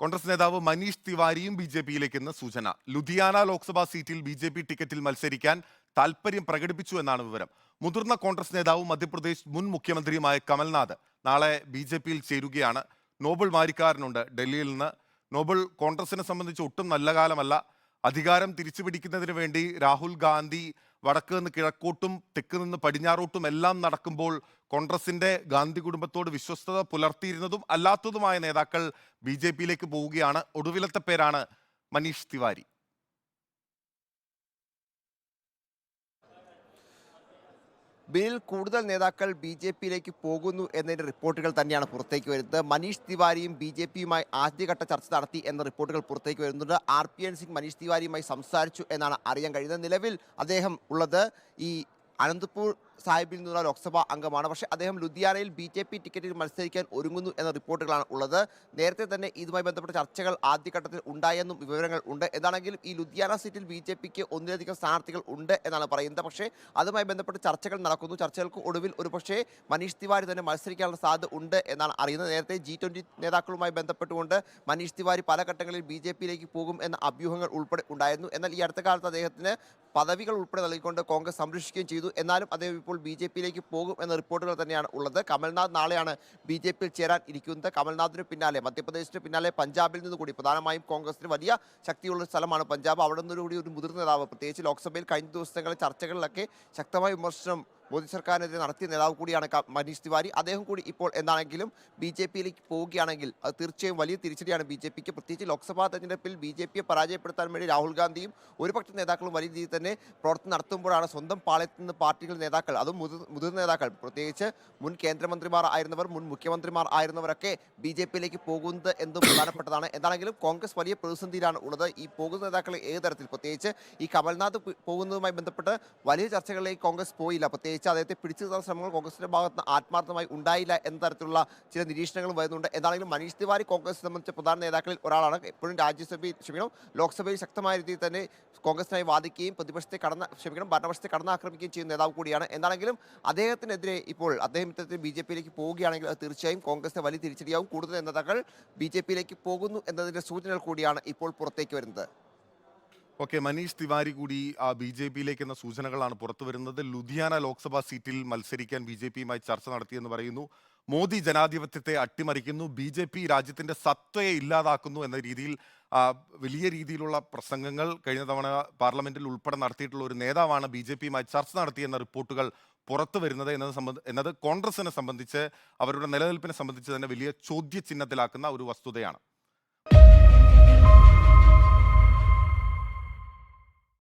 കോൺഗ്രസ് നേതാവ് മനീഷ് തിവാരിയും ബി.ജെ.പിയിലേക്ക് ഇന്ന് സൂചന. ലുധിയാന ലോക്സഭാ സീറ്റിൽ ബി.ജെ.പി ടിക്കറ്റിൽ മത്സരിക്കാൻ താൽപര്യം പ്രകടിപ്പിച്ചു എന്നാണ് വിവരം. മുതിർന്ന കോൺഗ്രസ് നേതാവും മധ്യപ്രദേശ് മുൻ മുഖ്യമന്ത്രിയുമായ കമൽനാഥ് നാളെ ബി.ജെ.പിയിൽ ചേരുകയാണ്. നോബൽ മാരിക്കാരനുണ്ട് ഡൽഹിയിൽ നിന്ന്. നോബൽ, കോൺഗ്രസിനെ സംബന്ധിച്ച് ഒട്ടും നല്ല കാലമല്ല. അധികാരം തിരിച്ചുപിടിക്കുന്നതിന് വേണ്ടി രാഹുൽ ഗാന്ധി വടക്ക് നിന്ന് കിഴക്കോട്ടും തെക്ക് നിന്ന് പടിഞ്ഞാറോട്ടും എല്ലാം നടക്കുമ്പോൾ കോൺഗ്രസിന്റെ ഗാന്ധി കുടുംബത്തോട് വിശ്വസ്തത പുലർത്തിയിരുന്നതും അല്ലാത്തതുമായ നേതാക്കൾ ബി.ജെ.പിയിലേക്ക് പോവുകയാണ്. ഒടുവിലത്തെ പേരാണ് മനീഷ് തിവാരി. ബില്ലിൽ കൂടുതൽ നേതാക്കൾ ബി.ജെ.പിയിലേക്ക് പോകുന്നു എന്നതിന്റെ റിപ്പോർട്ടുകൾ തന്നെയാണ് പുറത്തേക്ക് വരുന്നത്. മനീഷ് തിവാരിയും ബി.ജെ.പിയുമായി ആദ്യഘട്ട ചർച്ച നടത്തി എന്ന റിപ്പോർട്ടുകൾ പുറത്തേക്ക് വരുന്നുണ്ട്. ആർ.പി.എൻ സിംഗ് മനീഷ് തിവാരിയുമായി സംസാരിച്ചു എന്നാണ് അറിയാൻ കഴിയുന്നത്. നിലവിൽ അദ്ദേഹം ഉള്ളത് ഈ അനന്തപൂർ സാഹിബിൽ നിന്നുള്ള ലോക്സഭാ അംഗമാണ്. പക്ഷേ അദ്ദേഹം ലുധിയാനയിൽ ബി.ജെ.പി ടിക്കറ്റിൽ മത്സരിക്കാൻ ഒരുങ്ങുന്നു എന്ന റിപ്പോർട്ടുകളാണ് ഉള്ളത്. നേരത്തെ തന്നെ ഇതുമായി ബന്ധപ്പെട്ട ചർച്ചകൾ ആദ്യഘട്ടത്തിൽ ഉണ്ടായെന്നും വിവരങ്ങൾ ഉണ്ട്. എന്താണെങ്കിലും ഈ ലുധിയാന സീറ്റിൽ ബി.ജെ.പിക്ക് ഒന്നിലധികം സ്ഥാനാർത്ഥികൾ ഉണ്ട് എന്നാണ് പറയുന്നത്. പക്ഷേ അതുമായി ബന്ധപ്പെട്ട് ചർച്ചകൾ നടക്കുന്നു. ചർച്ചകൾക്ക് ഒടുവിൽ ഒരുപക്ഷേ മനീഷ് തിവാരി തന്നെ മത്സരിക്കാനുള്ള സാധ്യത ഉണ്ട് എന്നാണ് അറിയുന്നത്. നേരത്തെ G20 നേതാക്കളുമായി ബന്ധപ്പെട്ടുകൊണ്ട് മനീഷ് തിവാരി പല ഘട്ടങ്ങളിൽ ബി.ജെ.പിയിലേക്ക് പോകും എന്ന അഭ്യൂഹങ്ങൾ ഉൾപ്പെടെ ഉണ്ടായിരുന്നു. എന്നാൽ ഈ അടുത്ത കാലത്ത് അദ്ദേഹത്തിന് പദവികൾ ഉൾപ്പെടെ നൽകിക്കൊണ്ട് കോൺഗ്രസ് സംരക്ഷിക്കുകയും ചെയ്തു. എന്നാലും അദ്ദേഹം ഇപ്പോൾ ബി.ജെ.പിയിലേക്ക് പോകും എന്ന റിപ്പോർട്ടുകൾ തന്നെയാണ് ഉള്ളത്. കമൽനാഥ് നാളെയാണ് ബി.ജെ.പിയിൽ ചേരാൻ ഇരിക്കുന്നത്. കമൽനാഥിന് പിന്നാലെ മധ്യപ്രദേശിന് പിന്നാലെ പഞ്ചാബിൽ നിന്ന് കൂടി, പ്രധാനമായും കോൺഗ്രസിന് വലിയ ശക്തിയുള്ള സ്ഥലമാണ് പഞ്ചാബ്. അവിടെ നിന്നുകൂടി ഒരു മുതിർന്ന നേതാവ്, പ്രത്യേകിച്ച് ലോക്സഭയിൽ കഴിഞ്ഞ ദിവസങ്ങളിലെ ചർച്ചകളിലൊക്കെ ശക്തമായ വിമർശനം മോദി സർക്കാരിനെതിരെ നടത്തിയ നേതാവ് കൂടിയാണ് മനീഷ് തിവാരി. അദ്ദേഹം കൂടി ഇപ്പോൾ എന്താണെങ്കിലും ബി.ജെ.പിയിലേക്ക് പോവുകയാണെങ്കിൽ അത് തീർച്ചയായും വലിയ തിരിച്ചടിയാണ് ബി.ജെ.പിക്ക്. പ്രത്യേകിച്ച് ലോക്സഭാ തെരഞ്ഞെടുപ്പിൽ ബി.ജെ.പിയെ പരാജയപ്പെടുത്താൻ വേണ്ടി രാഹുൽ ഗാന്ധിയും ഒരുപക്ഷെ നേതാക്കളും വലിയ രീതിയിൽ തന്നെ പ്രവർത്തനം നടത്തുമ്പോഴാണ് സ്വന്തം പാളയത്തിൽ നിന്ന് പാർട്ടികൾ നേതാക്കൾ, അതും മുതിർന്ന നേതാക്കൾ, പ്രത്യേകിച്ച് മുൻ കേന്ദ്രമന്ത്രിമാർ ആയിരുന്നവർ, മുൻ മുഖ്യമന്ത്രിമാർ ആയിരുന്നവരൊക്കെ ബി.ജെ.പിയിലേക്ക് പോകുന്നത് എന്തും പ്രധാനപ്പെട്ടതാണ്. എന്താണെങ്കിലും കോൺഗ്രസ് വലിയ പ്രതിസന്ധിയിലാണ് ഉള്ളത്. ഈ പോകുന്ന നേതാക്കൾ ഏത് തരത്തിൽ, പ്രത്യേകിച്ച് ഈ കമൽനാഥ് പോകുന്നതുമായി ബന്ധപ്പെട്ട് വലിയ ചർച്ചകളിലേക്ക് കോൺഗ്രസ് പോയില്ല. പ്രത്യേകിച്ച് അദ്ദേഹത്തെ പിടിച്ചു നിർത്താൻ ശ്രമങ്ങൾ കോൺഗ്രസിന്റെ ഭാഗത്ത് ആത്മാർത്ഥമായി ഉണ്ടായില്ല എന്ന തരത്തിലുള്ള ചില നിരീക്ഷണങ്ങളും വരുന്നുണ്ട്. എന്താണെങ്കിലും മനീഷ് തിവാരി കോൺഗ്രസിനെ സംബന്ധിച്ച പ്രധാന നേതാക്കളിൽ ഒരാളാണ്. എപ്പോഴും ലോക്സഭയിൽ ശക്തമായ രീതിയിൽ തന്നെ കോൺഗ്രസിനായി വാദിക്കുകയും ഭരണപക്ഷത്തെ കടന്നാക്രമിക്കുകയും ചെയ്യുന്ന നേതാവ് കൂടിയാണ്. എന്താണെങ്കിലും അദ്ദേഹത്തിനെതിരെ ഇപ്പോൾ അദ്ദേഹം ഇത്തരത്തിൽ ബി.ജെ.പിയിലേക്ക് പോവുകയാണെങ്കിൽ അത് തീർച്ചയായും കോൺഗ്രസിന് വലിയ തിരിച്ചടിയാവും. കൂടുതൽ നേതാക്കൾ ബി.ജെ.പിയിലേക്ക് പോകുന്നു എന്നതിന്റെ സൂചനകൾ കൂടിയാണ് ഇപ്പോൾ പുറത്തേക്ക് വരുന്നത്. ഓക്കെ, മനീഷ് തിവാരി കൂടി ബി.ജെ.പിയിലേക്ക് എന്ന സൂചനകളാണ് പുറത്തു വരുന്നത്. ലുധിയാന ലോക്സഭാ സീറ്റിൽ മത്സരിക്കാൻ ബി.ജെ.പിയുമായി ചർച്ച നടത്തിയെന്ന് പറയുന്നു. മോദി ജനാധിപത്യത്തെ അട്ടിമറിക്കുന്നു, ബി.ജെ.പി രാജ്യത്തിന്റെ സത്തയെ ഇല്ലാതാക്കുന്നു എന്ന രീതിയിൽ വലിയ രീതിയിലുള്ള പ്രസംഗങ്ങൾ കഴിഞ്ഞ തവണ പാർലമെന്റിൽ ഉൾപ്പെടെ നടത്തിയിട്ടുള്ള ഒരു നേതാവാണ് ബി.ജെ.പിയുമായി ചർച്ച നടത്തിയെന്ന റിപ്പോർട്ടുകൾ പുറത്തു വരുന്നത് എന്നത് കോൺഗ്രസിനെ സംബന്ധിച്ച്, അവരുടെ നിലനിൽപ്പിനെ സംബന്ധിച്ച് തന്നെ വലിയ ചോദ്യചിഹ്നത്തിലാക്കുന്ന ഒരു വസ്തുതയാണ്.